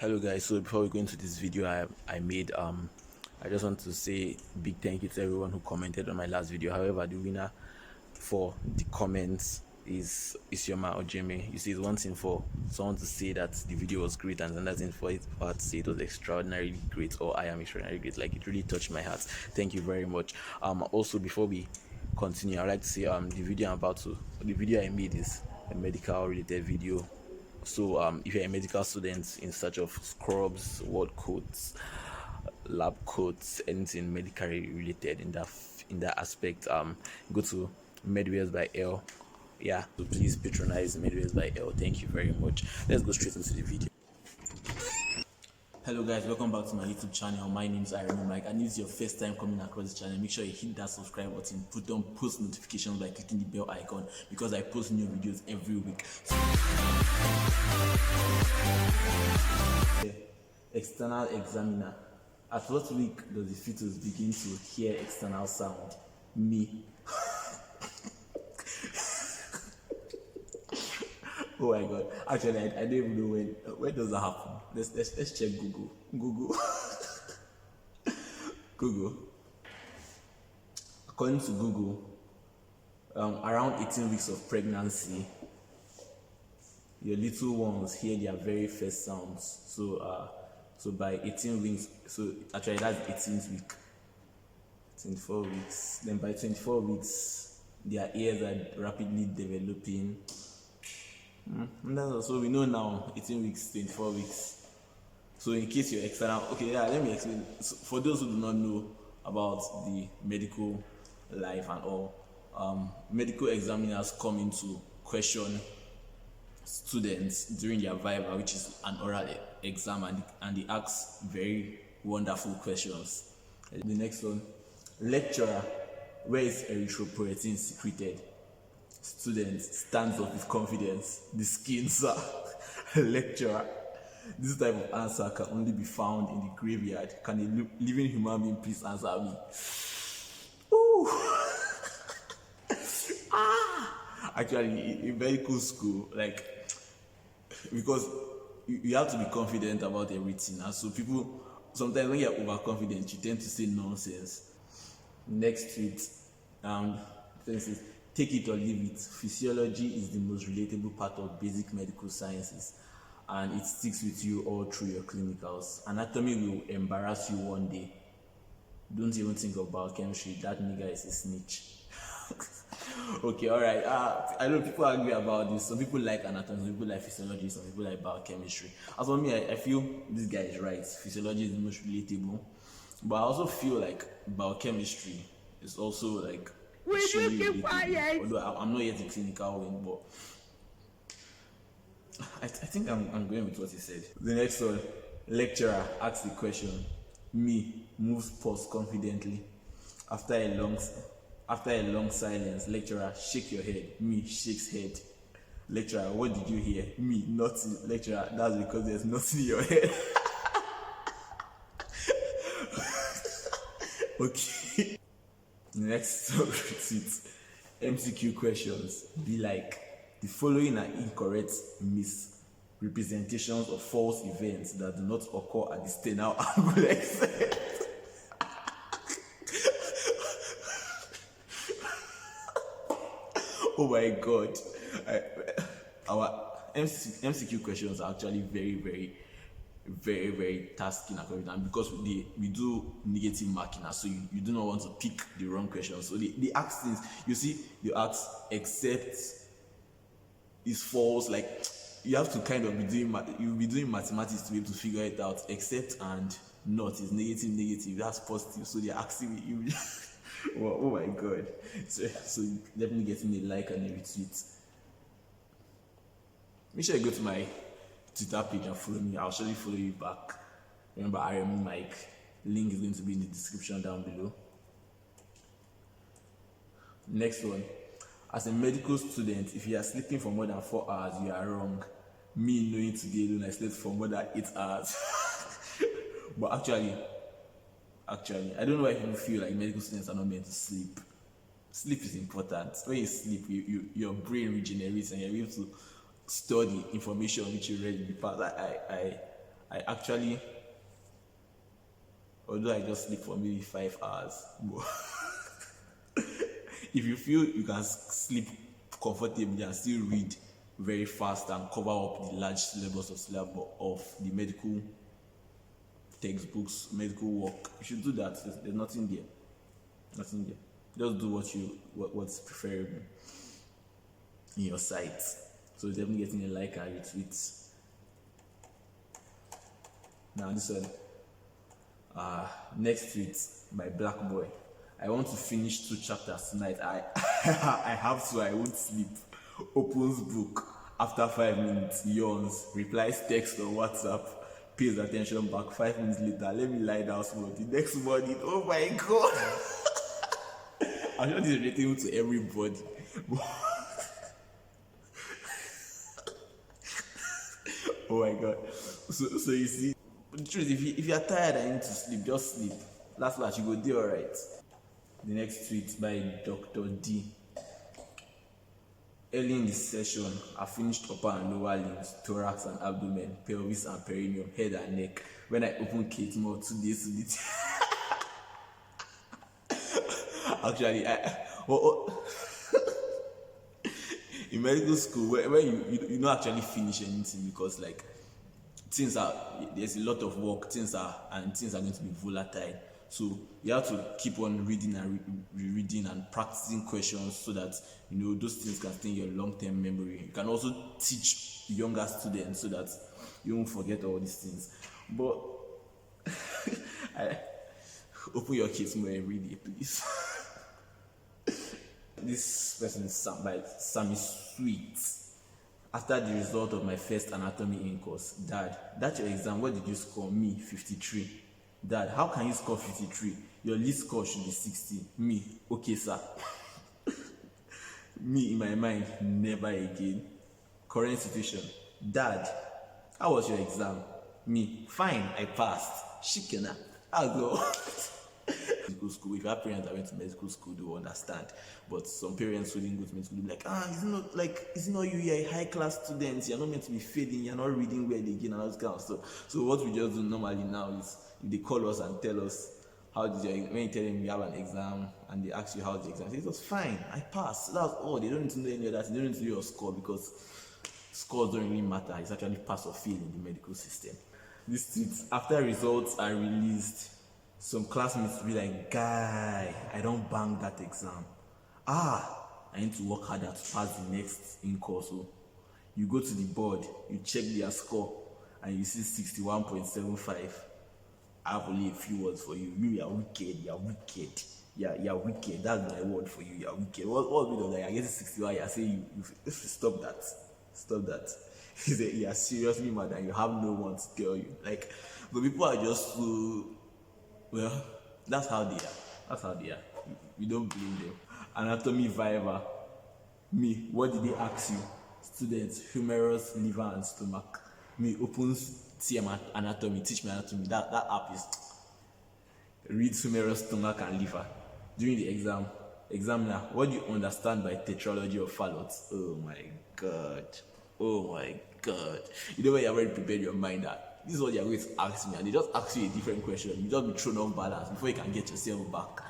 Hello guys, so before we go into this video I made, I just want to say big thank you to everyone who commented on my last video. However, the winner for the comments is Isioma Ojeme. You see, it's one thing for someone to say that the video was great, and another thing for her to say it was extraordinarily great, or I am extraordinarily great. Like, it really touched my heart. Thank you very much. Also, before we continue, I'd like to say the video I made is a medical related video. So if you're a medical student in search of scrubs, word coats, lab coats, anything medically related in that aspect, go to Mbbs by L. Yeah, so please patronize Mbbs by L. Thank you very much. Let's go straight into the video. Hello guys, welcome back to my YouTube channel. My name is Irene Mike, and if it's your first time coming across the channel, make sure you hit that subscribe button, put on post notifications by clicking the bell icon, because I post new videos every week. External examiner. At what week does the fetus begin to hear external sound? Me. Oh my god. Actually, I don't even know when does that happen. Let's check Google. Google. According to Google, around 18 weeks of pregnancy, your little ones hear their very first sounds. So by 18 weeks, so actually that's 18th week, 24 weeks. Then by 24 weeks, their ears are rapidly developing. So we know now 18 weeks, 24 weeks. So in case you're external, okay, yeah, let me explain. So for those who do not know about the medical life and all, medical examiners come into question students during their viva, which is an oral exam, and they ask very wonderful questions. The next one, lecturer, where is erythropoietin secreted? Student stands up with confidence. The skin, sir. Lecturer, this type of answer can only be found in the graveyard. Can a living human being please answer me? Ooh. Actually, in medical school, like, because you have to be confident about everything, and so people sometimes when you're overconfident, you tend to say nonsense. Next tweet, take it or leave it. Physiology is the most relatable part of basic medical sciences, and it sticks with you all through your clinicals. Anatomy will embarrass you one day. Don't even think of biochemistry. That nigga is a snitch. Okay, all right. I know people argue about this. Some people like anatomy, some people like physiology, some people like biochemistry. As for me, I feel this guy is right. Physiology is the most relatable, but I also feel like biochemistry is also like extremely relatable. Although I'm not yet a clinical one, but I think I'm going with what he said. The next one, lecturer asks the question. Me moves pause confidently. After a long silence, lecturer, shake your head. Me shakes head. Lecturer, what did you hear? Me, nothing. Lecturer, that's because there's nothing in your head. Okay. Next tweet. MCQ questions. Be like, the following are incorrect misrepresentations of false events that do not occur at the sternal angle except. Oh my god. Our MCQ questions are actually very tasking and because we do negative marking, so you do not want to pick the wrong question. So they ask things, you see, you ask except is false, like you have to kind of be doing mathematics to be able to figure it out. Except and not is negative, that's positive, so they're asking you. Well, oh my god. So definitely getting a like and a retweet. Make sure you go to my Twitter page and follow me. I'll surely follow you back. Remember, Irene Mike. Link is going to be in the description down below. Next one. As a medical student, if you are sleeping for more than 4 hours, you are wrong. Me knowing today alone, I slept for more than 8 hours. But actually, I don't know why people feel like medical students are not meant to sleep. Sleep is important. When you sleep, your brain regenerates and you're able to store the information which you read in the past. I actually, although I just sleep for maybe 5 hours, but if you feel you can sleep comfortably and still read very fast and cover up the large syllabus of the medical textbooks, medical work, you should do that. There's nothing there. Nothing there. Just do what's preferable in your sight. So definitely getting a like and retweet. Now this one, next tweet by Black Boy. I want to finish 2 chapters tonight. I I have to. I won't sleep. Opens book after 5 minutes. Yawns. Replies text on WhatsApp. Pays attention back 5 minutes later. Let me lie down small. The next morning. Oh my god. I'm sure this is relating to everybody. Oh my god. So you see, the truth, if you are tired and you need to sleep, just sleep. That's what you go do, alright. The next tweet by Dr. D. Early in this session, I finished upper and lower limbs, thorax and abdomen, pelvis and perineum, head and neck. When I opened Kate more 2 days to the actually, in medical school, where you don't actually finish anything, because like there's a lot of work, things are going to be volatile. So you have to keep on reading and rereading and practicing questions so that those things can stay in your long-term memory. You can also teach younger students so that you won't forget all these things. But open your case more and read it, please. This person is Sammy Sweet. After the result of my first anatomy in course, Dad, that's your exam. What did you score? Me, 53. Dad, how can you score 53? Your least score should be 60. Me, okay, sir. Me, in my mind, never again. Current situation. Dad, how was your exam? Me, fine, I passed. Shikena, I'll go. Medical school. If you have parents that went to medical school, they will understand. But some parents who didn't go to medical school will be like, it's not you, you're a high class student, you're not meant to be failing, you're not reading well again, and all this kind of stuff. So what we just do normally now is, if they call us and tell us when you tell them you have an exam and they ask you how's the exam, say, it was fine, I passed. That's all. They don't need to know any of that. They don't need to know your score, because scores don't really matter. It's actually pass or fail in the medical system. This tweet, after results are released, some classmates will be like, guy, I don't bang that exam. I need to work harder to pass the next in course. So you go to the board, you check their score, and you see 61.75. I have only a few words for you. You are wicked. You're wicked. You're wicked. That's my word for you. You're wicked. What we do, like, I get 61. I say you stop that. Stop that. He said, you're seriously mad and you have no one to tell you. Like, the people are just so, well, that's how they are. That's how they are. We don't blame them. Anatomy viva. Me, what did they ask you? Students, humerus, liver, and stomach. Me, opens TM anatomy, teach me anatomy. That app is read humerus, stomach, and liver. During the examiner, what do you understand by tetralogy of Fallots? Oh my god. Oh my god. You know when you're already prepared your mind that this is what you're going to ask me, and they just ask you a different question. You just be thrown off balance before you can get yourself back.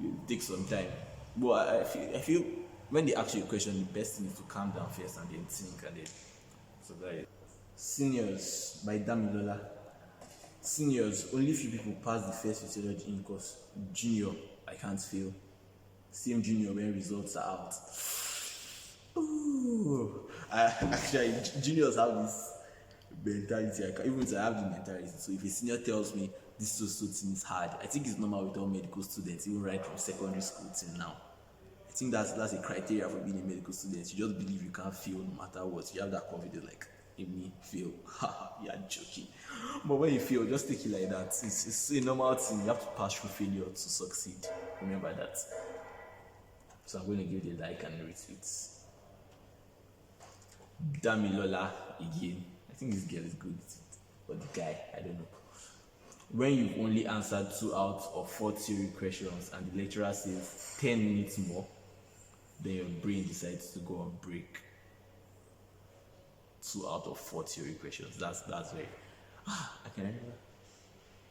You take some time. But I feel when they ask you a question, the best thing is to calm down first and then think and then survive. Seniors by Damilola. Seniors, only few people pass the first physiology in course. Junior, I can't fail. Same junior when results are out. Ooh. Actually, juniors have this mentality. Even if I have the mentality. So if a senior tells me this so thing is hard, I think it's normal with all medical students, even right from secondary school till now. I think that's a criteria for being a medical student. You just believe you can't fail no matter what. You have that confidence, like, if me fail, haha, you're joking. But when you fail, just take it like that. It's a normal thing. You have to pass through failure to succeed. Remember that. So I'm going to give it a like and a retweet. Damilola again. I think this girl is good, but the guy, I don't know. When you've only answered 2 out of 4 theory questions and the lecturer says 10 minutes more, then your brain decides to go on break. 2 out of 4 theory questions. That's very. I can remember.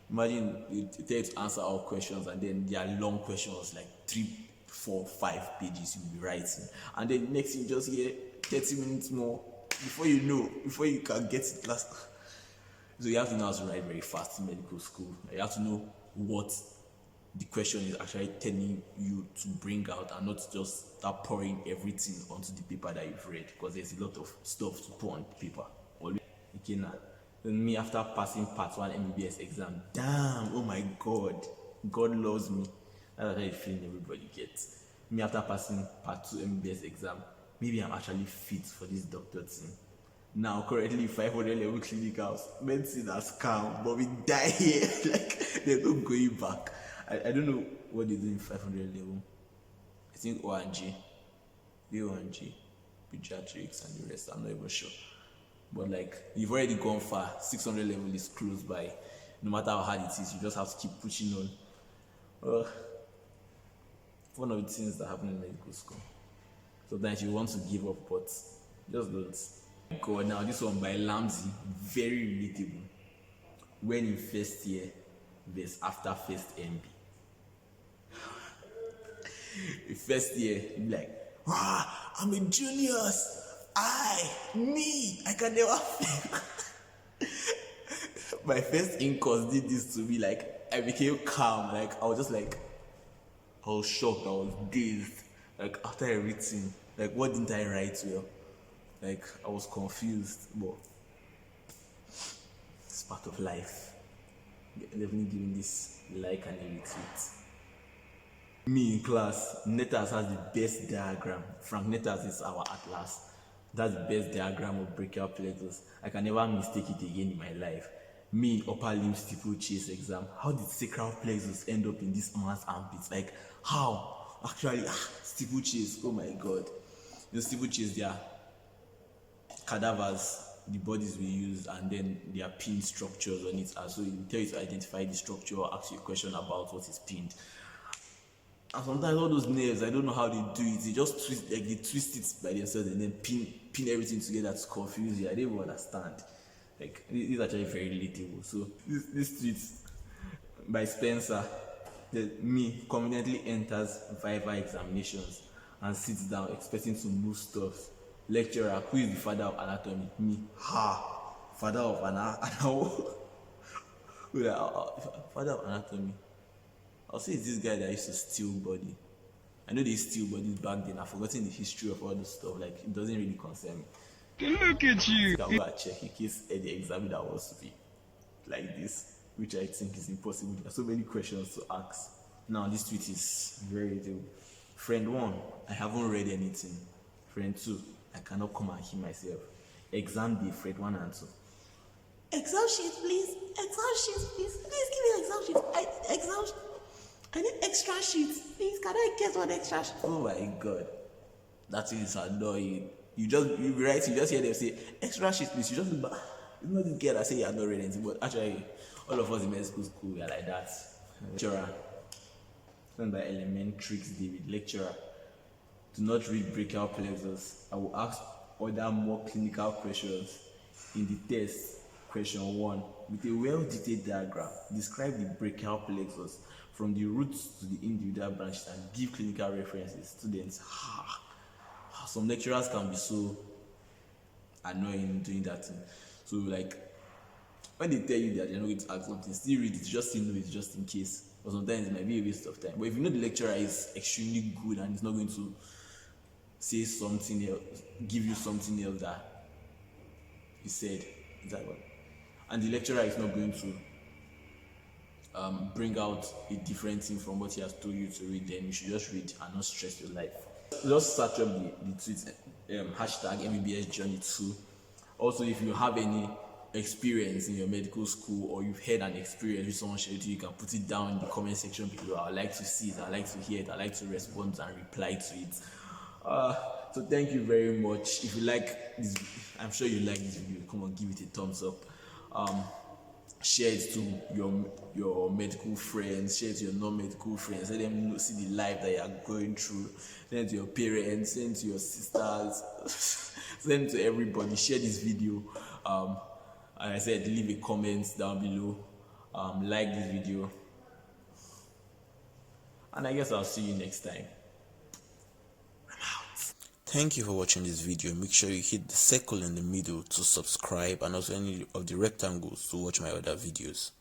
Imagine you tell you to answer all questions and then there are long questions like 3, 4, 5 pages you'll be writing. And then next you just hear 30 minutes more before you know, before you can get it last. So you have to know how to write very fast in medical school. You have to know what the question is actually telling you to bring out and not just start pouring everything onto the paper that you've read, because there's a lot of stuff to pour on the paper. Okay, now, then me after passing part 1 Mbbs exam, damn, oh my god, God loves me. That's the kind of feeling everybody gets. Me after passing part 2 Mbbs exam, maybe I'm actually fit for this doctor thing. Now currently 500 level clinicals, medicine has come, but we die here. Like there's no going back. I don't know what they do in 500 level. I think O&G, B1G, pediatrics and the rest, I'm not even sure. But like you've already gone far. 600 level is close by. No matter how hard it is, you just have to keep pushing on. One of the things that happen in medical school. Sometimes you want to give up, but just don't. God, now this one by Lamsey, very relatable. When in first year versus after first MB. In first year, you be like, I'm in juniors. I can never fail. My first in-course did this to me. Like I became calm. Like I was shocked. I was dazed. Like after everything, like what didn't I write well? Like I was confused, but it's part of life. Definitely giving this like and a retweet. Me in class, Netters has the best diagram. Frank Netters is our atlas. That's the best diagram of brachial plexus. I can never mistake it again in my life. Me, upper limb steeplechase exam. How did sacral plexus end up in this man's armpits? Like how? Actually, steeplechase. Oh my god. The steeplechase, they are cadavers, the bodies we use, and then there are pinned structures on it. So it will tell you to identify the structure or ask you a question about what is pinned. And sometimes all those nails, I don't know how they do it. They just twist, like they twist it by themselves and then pin everything together to confuse you. I don't even understand. Like this is actually very relatable. So this tweet by Spencer, that me conveniently enters Viva examinations and sits down expecting to move stuff. Lecturer, who is the father of anatomy? Me. Father of anatomy. Father of anatomy. I'll say it's this guy that used to steal body. I know they steal bodies back then. I've forgotten the history of all this stuff. Like it doesn't really concern me. Look at you. I will check in case the examiner wants to be like this, which I think is impossible. There are so many questions to ask. Now this tweet is very detailed. Friend 1, I haven't read anything. Friend 2, I cannot come and hear myself. Exam day, friend 1 and 2. Exam sheet, please. Exam sheet, please. Please give me exam sheet. I need extra sheets. Please, can I get one extra sheet? Oh my god. That is annoying. You write, you just hear them say, extra sheet, please. You just look back. It's not this girl that say you are not read anything, but actually, all of us in medical school, we are like that. Lecturer. Sent by Elementrix David. Lecturer. Do not read brachial plexus. I will ask other more clinical questions in the test. Question 1. With a well-detailed diagram, describe the brachial plexus from the roots to the individual branches and give clinical references. Students, some lecturers can be so annoying doing that thing. So like, when they tell you that they're not going to ask something, still read it, just say no, it's just in case. Or sometimes it might be a waste of time. But if you know the lecturer is extremely good and is not going to say something else, give you something else that he said, is that what? And the lecturer is not going to bring out a different thing from what he has told you to read, then you should just read and not stress your life. Just search up the tweet, hashtag Mbbs Journey 2. Also, if you have any experience in your medical school or you've had an experience with someone shared to you, can put it down in the comment section below. I'd like to see it, I'd like to hear it, I'd like to respond and reply to it. So thank you very much. If you like this, I'm sure you like this video, come on, give it a thumbs up. Share it to your medical friends, share it to your non-medical friends, let them see the life that you are going through, send it to your parents, send it to your sisters, send it to everybody, share this video. And I said leave a comment down below, like this video, and I guess I'll see you next time. Thank you for watching this video. Make sure you hit the circle in the middle to subscribe, and also any of the rectangles to watch my other videos.